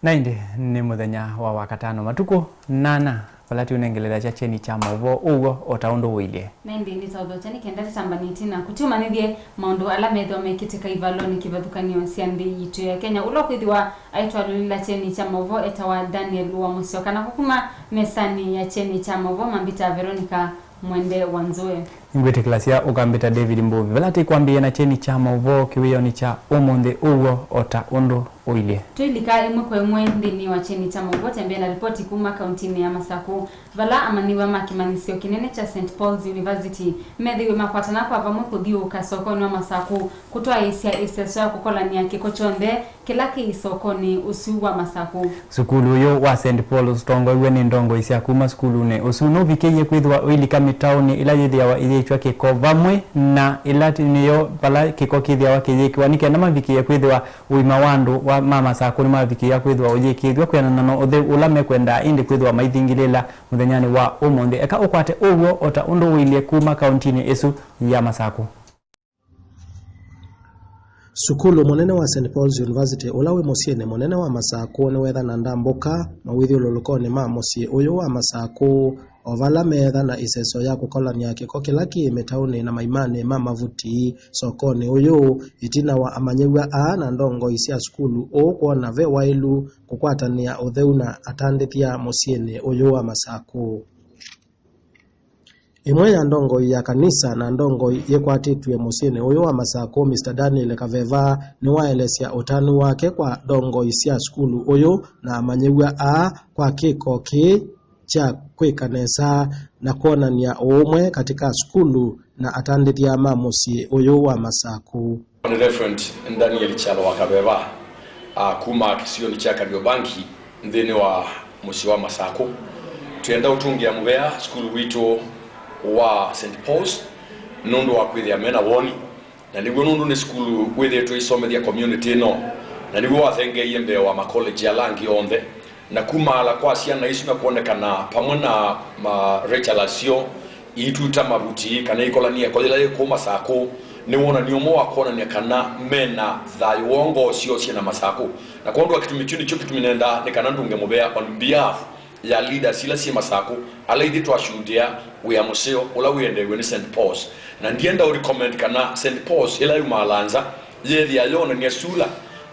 Naindi ni muthenya wa wakatano matuko nana falati unengelera cha cheni cha mavo ugo otaundo wile. Naindi ni taudo chani kendati tambaniti na kutuma nidie maundu ala medho mekitika ivaloni kivathukanio siandi yitu ya Kenya ulo kwithiwa aitwa lulila cheni cha mavo etawa Daniel wa Musyoka na kukuma mesani ya cheni cha mavo mambita Veronica Mwende Wanzoe. Ngwete klasia ukambita David Mbuvi. Velati kuambia na cheni cha mavo kiwiyo ni cha umunde ugo otaundo wile. Tuilika imwe kwa imwe ndini wa cheni cha mavo tembea na ripoti kuma kauntini ya Masaku. Vala amaniwa makimanisio kinene cha St. Paul's University. Medhiwe makwatana kwa vamwe kudhiu kasokoni wa Masaku. Kutoa isia isesoa kukolani ya kikochonde kilaki isokoni usu wa Masaku. Sukulu yo wa St. Paul's tongo iwe ni ndongo isia kuma sukulu ne. Usuno vikeye kwithwa uilika mitauni ila yithia wa ile chwa kiko vamwe na ilati niyo pala kiko kithia wa kijeki wanike na mavikia kwithwa uima wandu wa mama Saku ni mavikia kwithwa ujekithwa kwena nano uthe ulame kwenda indi kwithwa maithingilila muthenyani wa umonde eka ukwate ugo ota undo wilie kuma kauntini esu ya Masaku. Sukulu monene wa St. Paul's University ulawe mosiene monene wa Masaku ni wetha na ndambuka mawithi ululukoni ma mosie uyu wa Masaku ovala metha na iseso ya kukolania kiko kilaki metauni na maimane ma mavuti sokoni uyu itina wa amanyewa na ndongo isia sukulu o kuona ve wailu kukwatania utheuna atandithia mosiene uyu wa Masaku. Imwe ya ndongo ya kanisa na ndongo yekwatitwe musiene uyu wa Masaku Mr. Daniel Kaveva ni waelesia utani wake kwa ndongo isia skulu uyu na amanyewa kwa kiko ki cha kwikanesa na kuonania umwe katika skulu na atandithia mamusi uyu wa Masaku. Ni Reverend Daniel Chalo wa Kaveva kuma kisioni cha Kariobangi ndeni wa musi wa Masaku tuenda utungia mubea skulu wito wa St. Paul's nundu wa kwithia mena woni na niguo nundu ni skulu withe tu isomethia community no na niguo wathengeiye mbeo wa college ya langi onthe na kumala kwa ciana ici na kuonekana pamwe na Rachel ituta mabuti kana ikolania ko ila ko Masaku ni wona ni omo wakonania kana mena thayu wongo cio ciana Masaku na kondo akitumichuni cyo kituminenda ni kana ndunge mubea on behalf ya leaders ila si Masaku ala ithi twashuhudia we museo ula wiendewe ni St. Paul's na ndienda recommend kana St. Paul's ila yumalanza yethi ayona ni asula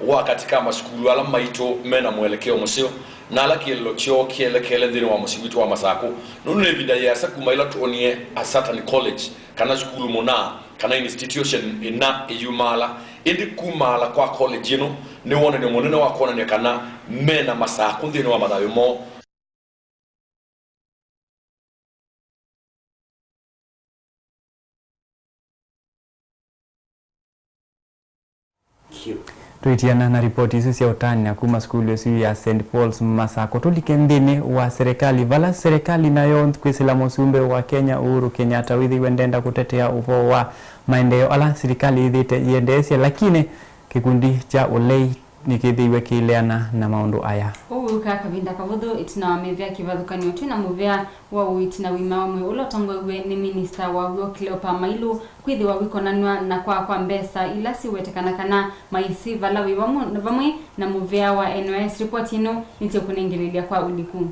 wa katika maskulu ala maito mena mwelekeo museo na ala kielo chio kielekele ndini wa musibitu wa Masaku nunu ne vida ya sakuma ila tuonie Asatan College kana skulu mona kana institution ina eyumala indi kumala kwa college ino ni wona ni monene wa kona ni kana mena Masaku ndini wa madhayo mo. Tuitiana na ripoti hizi ya utani na kuma skulu ya St. Paul's Masaku tulikendini wa serikali vala serikali nayo kwisila musumbe wa Kenya Uhuru Kenyatta withi wendenda kutetea uvo wa maendeleo ala serikali idhite iendeesya lakini kikundi cha ulei nikithiwe kileana na maundu aya. Uka kabinda kavudhu itina wamevya kivathukanio tuna muvya wa itina wima wamwe ulo tongwe ni minister wa uyo Cleopa Mailu kwithi wa wikonanwa na kwa mbesa ila siwetekana kana maisi vala vamwe na muvya wa NOS report ino nitio kunengelelia kwa uliku.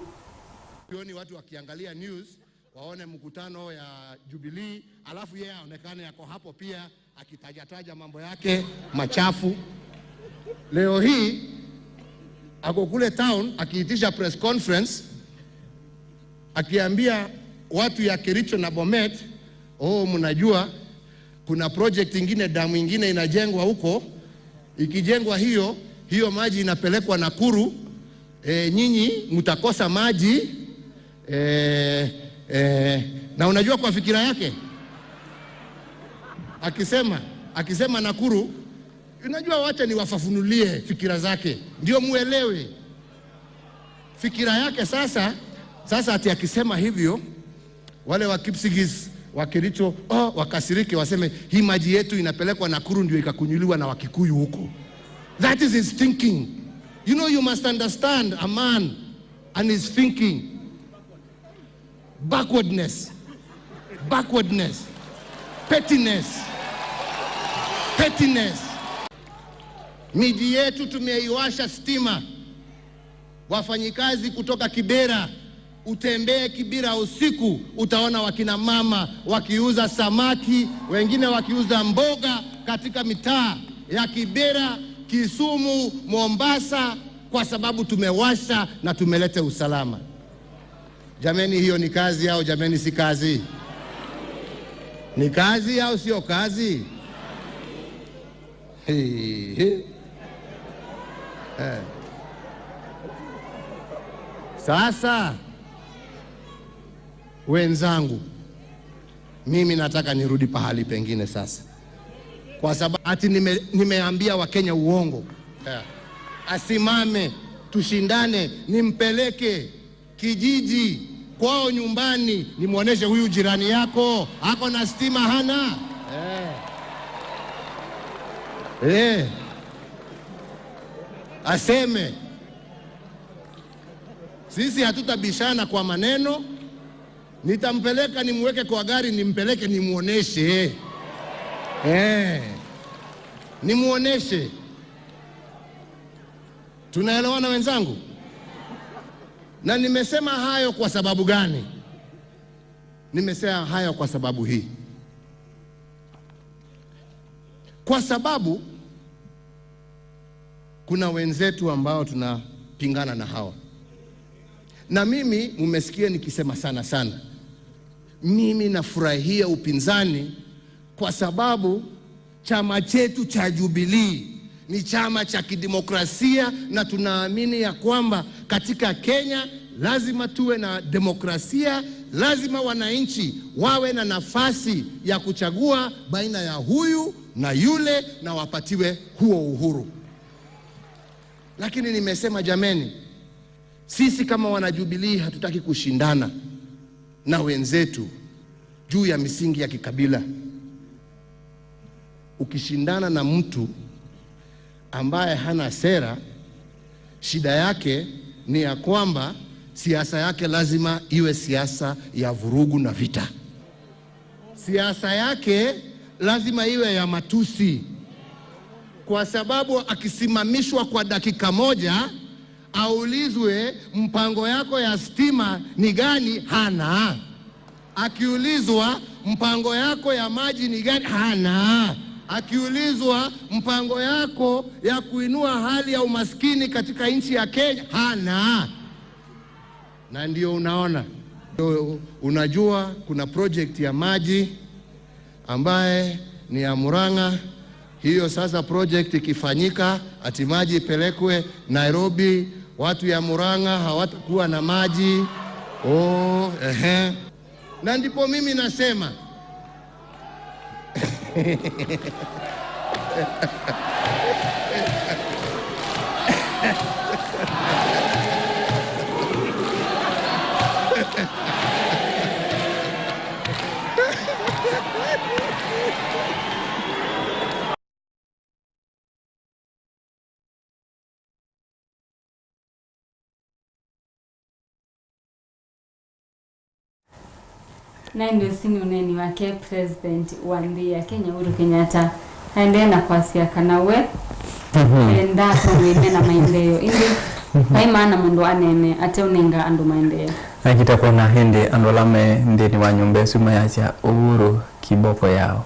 Pioni watu wakiangalia news waone mkutano ya Jubilee alafu yeye aonekane yako hapo pia akitajataja mambo yake machafu. Leo hii ako kule town akiitisha press conference akiambia watu ya Kericho na Bomet, mnajua kuna project ingine damu ingine inajengwa huko, ikijengwa hiyo maji inapelekwa Nakuru, nyinyi mtakosa maji, na unajua kwa fikira yake akisema Nakuru. Unajua wacha niwafafunulie fikira zake ndio muelewe fikira yake. Sasa ati akisema hivyo wale wa Kipsigis wa Kericho wakasirike waseme hii maji yetu inapelekwa Nakuru ndio ikakunyuliwa na Wakikuyu huko. That is his thinking. You know, you must understand a man and his thinking. Backwardness, pettiness. Miji yetu tumeiwasha stima Wafanyikazi kutoka Kibera, utembee Kibera usiku, utaona wakina mama wakiuza samaki, wengine wakiuza mboga katika mitaa ya Kibera, Kisumu, Mombasa, kwa sababu tumewasha na tumeleta usalama. Jameni, hiyo ni kazi au jameni si kazi? Ni kazi au sio kazi? Sasa wenzangu, mimi nataka nirudi pahali pengine sasa, kwa sababu ati nimeambia Wakenya uongo. Asimame tushindane, nimpeleke kijiji kwao nyumbani, nimuoneshe huyu jirani yako ako na stima hana. Aseme sisi hatutabishana kwa maneno, nitampeleka nimweke kwa gari, nimpeleke nimuoneshe. Nimuoneshe. Tunaelewana wenzangu? Na nimesema hayo kwa sababu gani? Nimesema hayo kwa sababu hii. Kwa sababu kuna wenzetu ambao tunapingana na hawa. Na mimi mmesikia nikisema sana. Mimi nafurahia upinzani kwa sababu chama chetu cha Jubilee ni chama cha kidemokrasia, na tunaamini ya kwamba katika Kenya lazima tuwe na demokrasia, lazima wananchi wawe na nafasi ya kuchagua baina ya huyu na yule na wapatiwe huo uhuru. Lakini nimesema jameni, sisi kama wana Jubilee hatutaki kushindana na wenzetu juu ya misingi ya kikabila. Ukishindana na mtu ambaye hana sera, shida yake ni ya kwamba siasa yake lazima iwe siasa ya vurugu na vita. Siasa yake lazima iwe ya matusi, kwa sababu akisimamishwa kwa dakika moja aulizwe mpango yako ya stima ni gani, hana. Akiulizwa mpango yako ya maji ni gani, hana. Akiulizwa mpango yako ya kuinua hali ya umaskini katika nchi ya Kenya, hana. Na ndio unaona, unajua kuna project ya maji ambaye ni ya Murang'a. Hiyo sasa project ikifanyika, ati maji ipelekwe Nairobi, watu ya Murang'a hawatakuwa na maji. Na ndipo mimi nasema na ndio sini uneni wake President wa nchi ya Kenya Uhuru Kenyatta aendelea na kuasia kanawe enda kwa na maendeleo indi hai maana mundu aneme ate unenga andu maendeleo akita kona hende andolame ndeni wa nyumba suma yacha Uhuru kiboko yao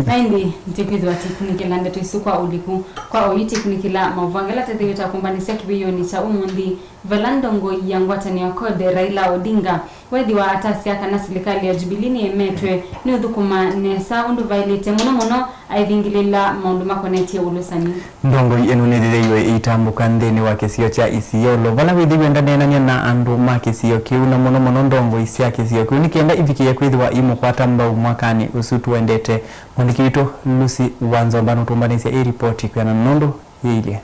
Naindi ntikwithwa tiknikila ndeto isukwa uliku kwa oyi tiknikila mavangala tethewita kumbanisia kibiyoni cha umundi valandongo yangwatani wakode Raila Odinga wethi wa atasi aka na serikali ya Jubilee emetwe ni uthukuma nesa undu vailite muno aithingilila maundu makonetie ulusani ndongo eno nethitheiwe itambuka nthini wa kisio cha Isiolo vala withiwe ndanenania na andu ma kisio kiu na muno ndongo isia kisio kiu nikienda ivikie kwithwa imukwata mbau mwakani usutu wendete mwandiki witu Lucy Wanzobano tumbanisia ripoti kwa na nondo yeile.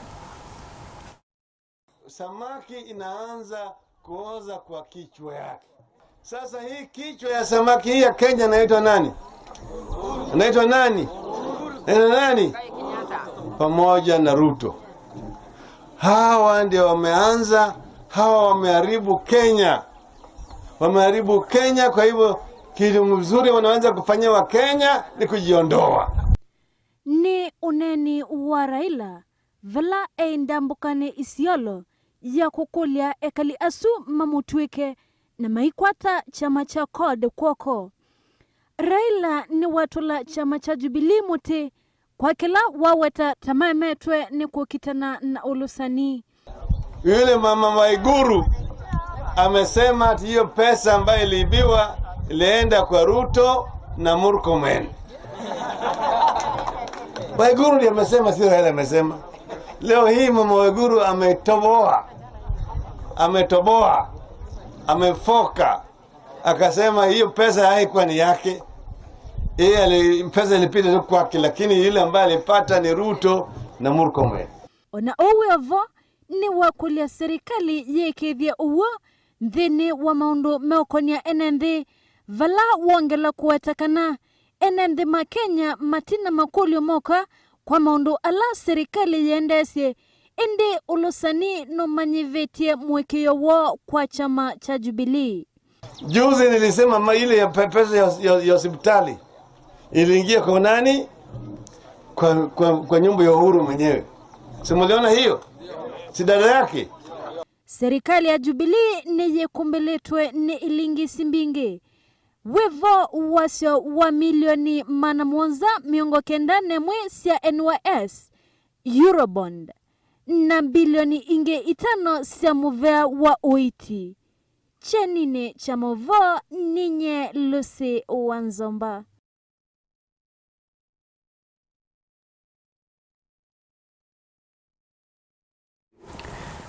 Samaki inaanza kuoza kwa kichwa yake. Sasa hii kichwa ya samaki hii ya Kenya inaitwa nani? Inaitwa nani? Nani? Pamoja na Ruto. Hawa ndio wameanza, hawa wameharibu Kenya. Wameharibu Kenya, kwa hivyo kitu mzuri wanaanza kufanya wa Kenya ni kujiondoa. Ni uneni wa Raila vala ndambukane Isiolo ya kukulia ekali asu mamutwike na maikwata chama cha CORD kwoko. Raila ni watula chama cha Jubilee muti kwa kila waweta tamametwe ni kukitana na ulusani. Yule mama Waiguru amesema ati hiyo pesa ambayo iliibiwa ilienda kwa Ruto na Murkomen. Waiguru ndiye amesema, sio Raila amesema. Leo hii mama Waiguru ametoboa, amefoka, akasema hiyo pesa haikuwa ni yake. Pesa ilipita tu kwake, lakini yule ambaye alipata ni Ruto na Murkomen. Ona owevo ni wakulia serikali yekethia uwo nthini wa maundu meokonia NND vala wongela kuwetakana NND makenya matina makulio moka kwa maundu ala serikali yendesye indi ulusani no manyivetie mwekeo wo kwa chama cha Jubilee. Juzi nilisema ile ya pesa ya hospitali iliingia kwa nani? Kwa nyumba ya Uhuru mwenyewe. Simuliona hiyo? Si dada yake? Serikali ya Jubilee ni yekumbeletwe ni ilingi simbingi. Wevo wasio wa milioni manamwonza miongo kenda nemwe sia NYS Eurobond na bilioni inge itano sia muvea wa oiti. Chenine chamovo ninye Lucy Wanzomba.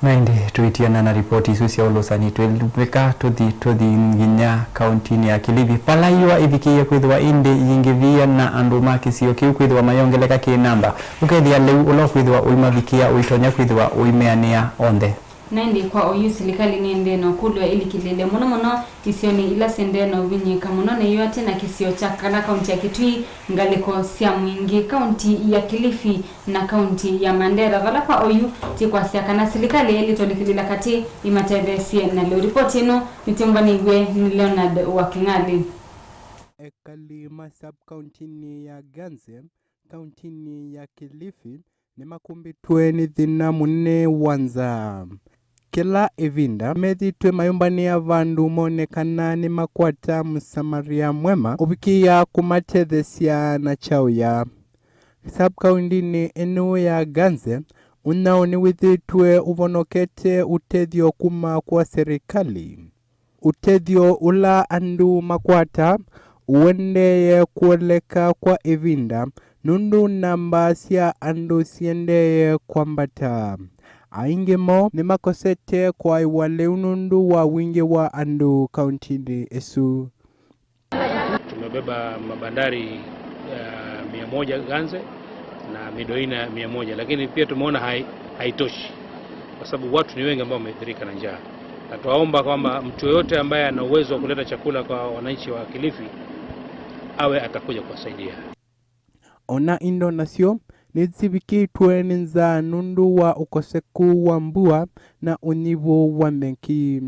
Naindi tuitiana na ripoti isusia ulusani tuelupeka tuthi nginya kauntini ya Kilifi palaiwa ibikia kwithwa indi yingivia na andu makisio kiu kwithwa mayongeleka ki namba ukethia leu ulo kwithwa uimavikia uitonya kwithwa uimeania onthe. Naindi kwa oyu silikali niende no kulwa ili kilele muno isioni ila sende no vinyika muno ne yote na kisio cha kana kaunti ya Kitui ngaliko sia mwingi kaunti ya Kilifi na kaunti ya Mandera vala kwa oyu ti kwa sia kana silikali ili tolikilila kati imatedesie na leo ripoti no mitimbani gwe ni Leonard Wakingali. Ekalima sub county ya Ganze county ya Kilifi ni makumbi 20 thina munne wanza. Kila evinda methitwe mayumbani ya vandu monekana ni makwata msamaria mwema ubikia kumatethesia na chauya. Sub-county ni eneo ya Ganze unao ni withitwe uvonokete utethio kuma kwa serikali. Utethio ula andu makwata uendeye kuoleka kwa evinda nundu namba sia andu siendeye kwambata. Aingemo ni makosete kwa wale unundu wa wingi wa andu kauntini esu. Tumebeba mabandari 100 Ganze na Midoina 100, lakini pia tumeona haitoshi kwa sababu watu ni wengi ambao wamethirika na njaa. Na tuwaomba kwamba mtu yote ambaye ana uwezo wa kuleta chakula kwa wananchi wa Kilifi awe atakuja kuwasaidia. Ona indo nasio nizibikitwe ninza nundu wa ukoseku wa mbua na univu wa menki.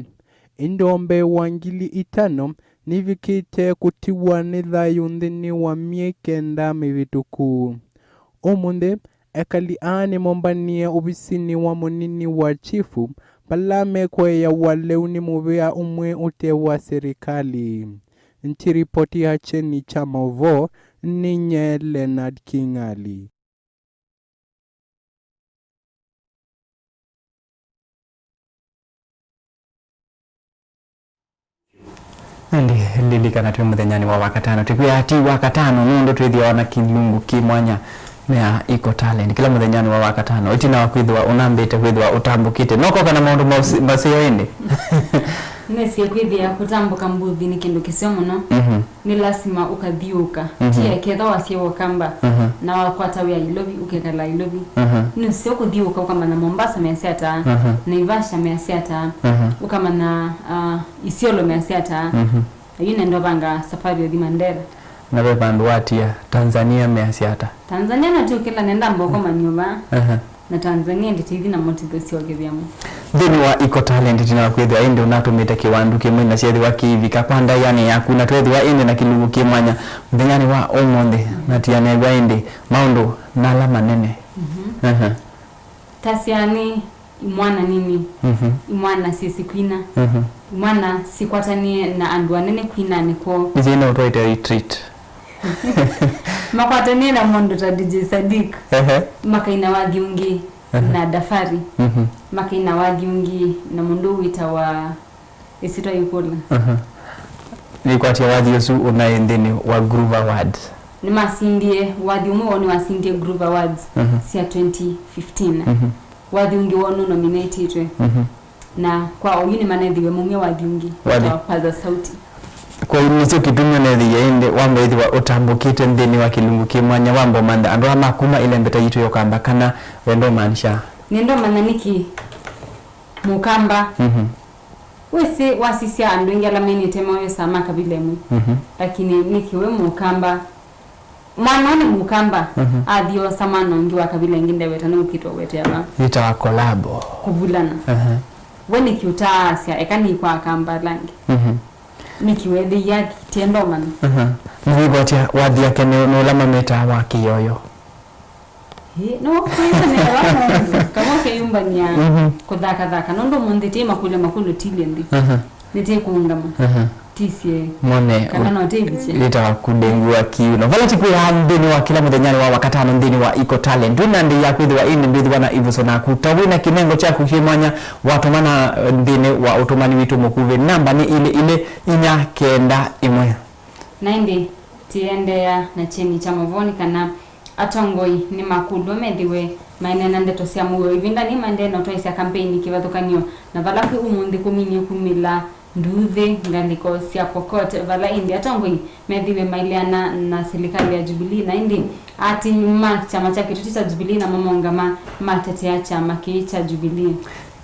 Indombe wangili 5 nivikite kutiwa nithayu nthini wa miekenda mivituku. Omunde ekali aani mombanie ubisini wa munini wa chifu palame kweya waleuni muvea umwe ute wa serikali. Nchiripoti hacheni chamovo ninye Leonard Kingali. Ndi lilika tuwe muthenyani wa wakatano tukuya ati wakatano nundo twithia wana kilungu kimwanya mea iko talent kila muthenyani wa wakatano itina wakwithwa unambite kwithwa utambukite noko kana maundu masio indi nesi kwithia kutambuka mbuthi ni kindu kisio muno ni lazima ukathiuka tia ketho wasio kamba na wakwata wia Ilobi ukekala Ilobi ni sio kuthiuka ukama na Mombasa measiata Naivasha measiata ukama na Isiolo measiata yine ndo banga safari ya Mandera na bebandu watia Tanzania measiata Tanzania na tu kila nenda mboko manyoba na Tanzania nditithi na motivation wagethiamu thini wa iko talent tina kwithwa indi unatumite kiwandu kimwe na ciathi wa kivika kwanda yani yaku na twethwa indi na kilungu kimwanya muthenyani wa omonde na tiane gwa indi maundu na alama nene tasiani imwana nini imwana sisi kwina imwana sikwatanie na andu anene kwina niko izina utoite retreat makwatanie na mondo ta DJ Sadik makaina wathiungi na dafari makaina wathiungi na mundu wita wa isito yukola ni kwatia wathi usu unaendeni wa Groove Awards ni masindie wathiumu woni wasindie Groove Awards cia 2015 wathiungi wonu nominated na kwa oyini manethiwe mumwe wathiungi wa Paza Sauti kwa inicio kitumio nethi yaende wambethi wa utambukite ndeni wa kilungu kimwanya wambo manda andu amakuma ile mbeta yitu yokamba kana wendo manisha nendo mananiki mukamba wese wasisia andu ingala meni tema yo sama kabile mu lakini nikiwe mukamba mwanone mukamba adio samano ngi wa kabile nginde wetana ukito wete aba ita collab kubulana wani kiutasia ekani kwa kamba langi nikiwede ya tendo man mwigotia wathi yake no lama meta wa kiyoyo no kwita ne wa kama ke yumba nya kodaka nondo mondete makulu tilendi nete kuungama tisie mone kana no tebiche lita kudengua kiuno vala tiku ya ndeni wa kila muthenya wa wakatano ndeni wa Eco Talent ndindi ya kwithwa ini ndithi wana ivuso na kutawina kinengo cha kushimanya watumana ndeni wa utumani witu mukuve namba ni ile inya kenda imwe naindi tiendea na cheni cha mavoni kana atongoi ni makudo medhiwe maina ndeto cia muyo ivinda ni mande no toisia campaign kivathukanio na vala ku umundi kumila nduthe ngaliko cia Pokot vala indi atongoi medhiwe mailiana na serikali ya Jubilee na indi ati chama cha kitu cha Jubilee na mamongama matetea chama cha Jubilee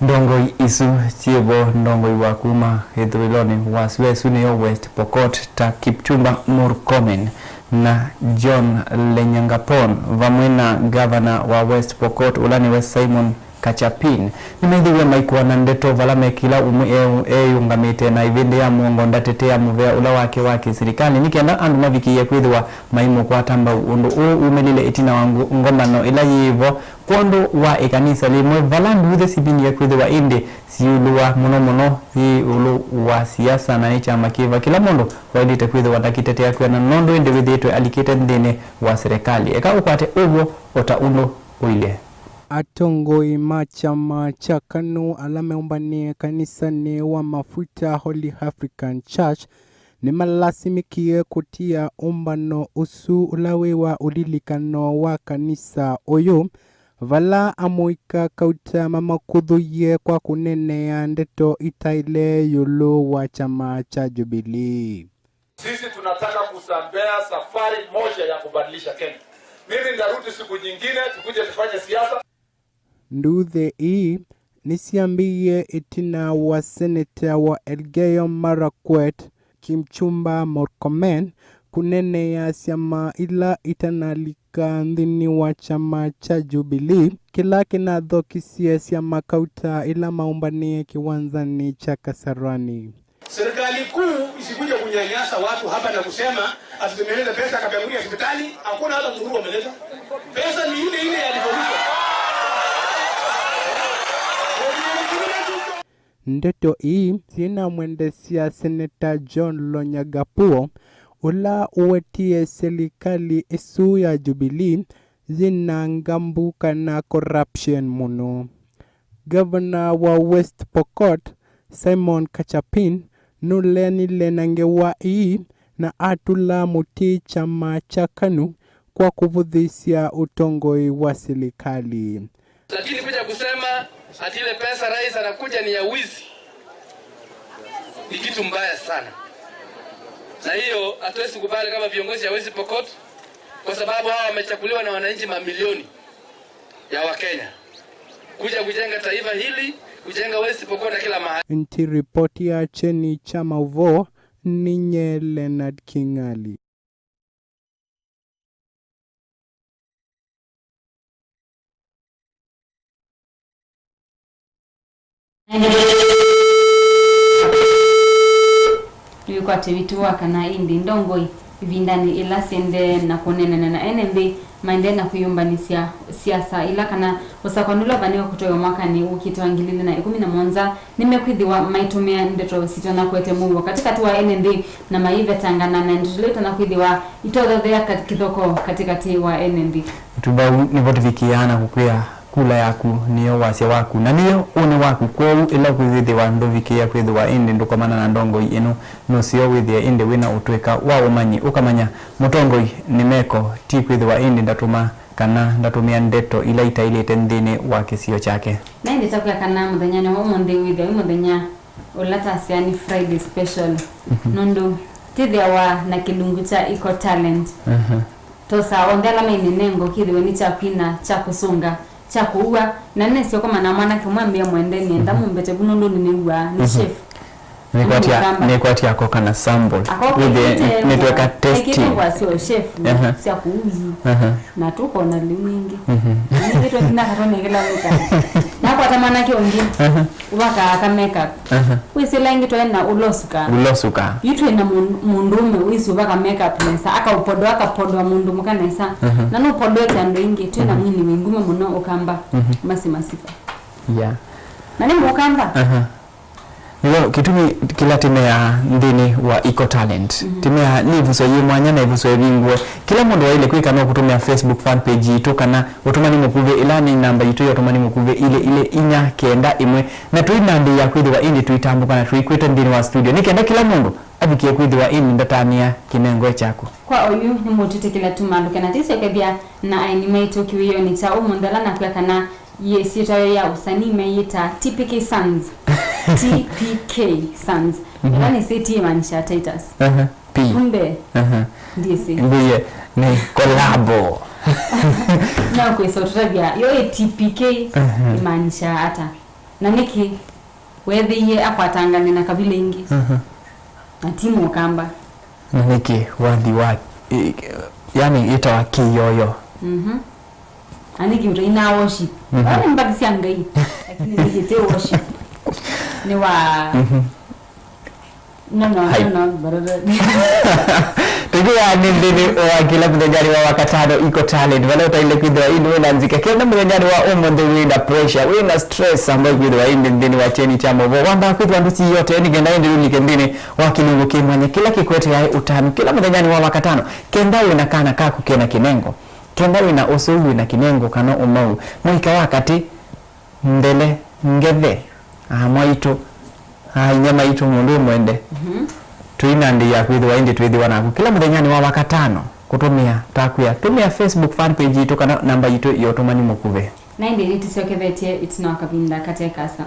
ndongoi isu chiebo ndongoi wakuma ethwiloni waswesu ni West Pokot ta Kipchumba Murkomen na John Lenyangapon vamwena governor wa West Pokot ulani West Simon Kachapin nimedhiwe maikuwa na ndeto vala mekila yungamite na ivinde ya muongo ndatetea muvea ula wake serikali nikenda andu mavikiye kwithwa maimu kwa tamba undu umelile itina wangu ngomano ila yivo kondo wa ikanisa limwe vala nduthe sibini ya kwithwa indi siuluwa muno si ulu wa siasa na chama kiva kila mundu waidite kwithwa ndakitetea kwena nondo indi withitwe alikite ndini wa serikali eka ukwate ugo ota undu uile atongoi machama cha KANU alameumbanie kanisani wa mafuta Holy African Church ni malasimikie kutia umbano usu ulawe wa ulilikano wa kanisa oyo vala amoika kauta mamakudhuye kwa kunenea ndeto itaile yulu wa chama cha Jubilee. Sisi tunataka kusambea safari moja ya kubadilisha Kenya. Mimi ndarudi siku nyingine tukuje tufanye siasa. Nduthe hii nisiambie itina wa seneta wa Elgeyo Marakwet Kipchumba Murkomen kunene ya siama ila itanalika ndini wa chama cha Jubilee kila kinadhokisia siama kauta ila maumbanie kiwanzani cha Kasarani. Serikali kuu isikuje kunyanyasa watu hapa na kusema atumeleza pesa kabla ya hospitali, hakuna hata mzuru wameleta. Pesa ni ile ya devolution. Ndeto hii zina mwendesia seneta John Lonyagapuo ula uwetie serikali isu ya Jubilee zina ngambuka na corruption muno. Governor wa West Pokot Simon Kachapin nuleni lenangewa hii na atula muti chama cha KANU kwa kuvudhisia utongoi wa serikali. Lakini kuja kusema ati ile pesa rais anakuja ni ya wizi ni kitu mbaya sana. Na hiyo hatuwezi kubali kama viongozi ya West Pokot kwa sababu hao wamechakuliwa na wananchi mamilioni ya Wakenya kuja kujenga taifa hili, kujenga West Pokot na kila mahali. Nti ripoti ya cheni chama uvo ninye Leonard Kingali. Yuko ativitua kana indi ndongoi vindani ila sende na kunena na NMB maende na kuyumbanisia siasa ila kana usakwanula baniwa kutoyo mwaka ni ukitwangilile na 11 nimekwithiwa maitumia ndeto sito na kwete mungu katikati wa NMB na maive tangana na ndileta na kwithiwa itothothea kithoko katikati wa NMB tuba ni votu vikiana kukwia kula yaku niyo wasia waku na niyo une waku kwa ila kwithithiwa ndo vikia kwithiwa indi ndukomana na ndongo ino no sio withia indi wina utweka wa umanyi ukamanya mutongo ni meko ti kwithiwa indi ndatuma kana ndatumia ndeto ila itailete nthini wa kisio chake na indi takuya kana muthenya ni umuthi withia muthenya ulata siani Friday special nondo tithia na kilungu cha iko talent tosa ondela maini nengo kithiwe ni cha kwina cha kusunga cha kuua na nene sio kama na mwana kimwambia mwende nienda mumbete bunondo niwa ni chef ni kwati yako kana sample with netweka testing kitu sio chef sio kuuzi na tuko na limingi ni kitu kina harone kila mtu na kwa tamana kiongi ubaka ka makeup wisela ingi toena ulosuka yitu ina mundume wisi ubaka makeup nesa aka upodo mundu mukanesa na no podo cyando ingi twena mwini wingume muno ukamba masifa na ni mukamba Nilo kitumi kila time ya ndini wa Eco Talent. Time ya ni vuso yimwanya na vuso yingwe. Kila mundu wa ile kwika no kutumia Facebook fan page yitu kana utumani mukuve ilani namba yitu ya utumani mukuve ile inya kenda imwe na tuinandi ya kwithiwa indi tuitambuka na tuikwete ndini wa studio. Nikenda kila mundu abikie kwithiwa indi ndatania kinengo chako. Kwa oyu ni mutute kila tumalu kana tise kebia na animate kiwiyo ni cha umundala na kwa kana yesi tayo ya usani meita TPK Sons. TPK Sons. Nani seti manisha Titus. P. Kumbe. Ndisi. Ndiye ni collabo. Na kwa sautabia yo TPK manisha hata. Na niki wethi ye akwatangane na kabila ingi. Na timu kamba. Na niki wathi yani itawa kiyoyo. Aniki ina worship. Wale mbakisi angai. Lakini niki worship. Ni wa no tugia nindini wa kila mthejani wa wakatano Eco Talent wale utaile kwithwa indi wina nzika kenda mthejani wa umuthi wina pressure wina stress ambayo kwithwa indi ndini wa cheni cha movo wamba kwithwa ndusi yote ni kenda indi ulike ndini wa kilungu kimwanya kila kikwete ya utano kila mthejani wa wakatano kenda wina kana kaku kena kinengo kenda wina usuhu wina kinengo kano umau mwika wakati mbele ngethe mwaitu nyama itu mundu mwende tuinandi ya kwithwa indi twithiwa naku kila muthenyani wa wakatano kutumia takuya tumia Facebook fan page itu kana namba itu yotumani mukuve na indi nitisiokethetie itina wakabinda katekasa